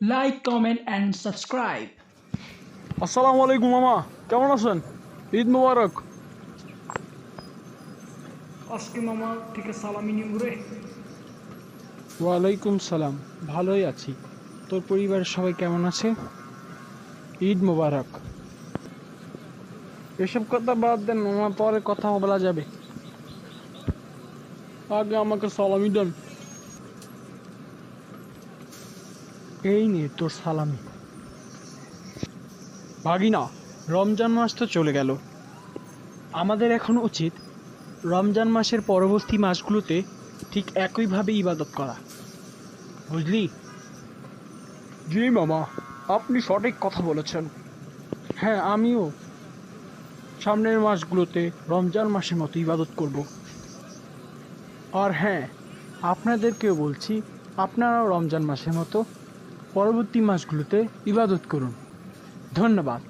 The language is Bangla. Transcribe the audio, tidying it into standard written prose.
Like, comment, and subscribe. আসসালামু আলাইকুম মামা, কেমন আছেন? ঈদ মুবারক। আজকে মামা থেকে সালামি নিব রে। ওয়ালাইকুম সালাম, ভালোই আছি। তোর পরিবারের সবাই কেমন আছে? ঈদ মুবারক। এসব কথা বাদ দেন মামা, পরে কথা বলা যাবে। আগে আমাকে সালামি দেন। এই নে তোর সালামি। ভাগিনা, রমজান মাস তো চলে গেল। আমাদের এখন উচিত রমজান মাসের পরবর্তী মাসগুলোতে ঠিক একইভাবে ইবাদত করা, বুঝলি? জি মামা, আপনি সঠিক কথা বলেছেন। হ্যাঁ, আমিও সামনের মাসগুলোতে রমজান মাসের মতো ইবাদত করব। আর হ্যাঁ, আপনাদেরকেও বলছি, আপনারাও রমজান মাসের মতো পরবর্তী মাসগুলোতে ইবাদত করুন। ধন্যবাদ।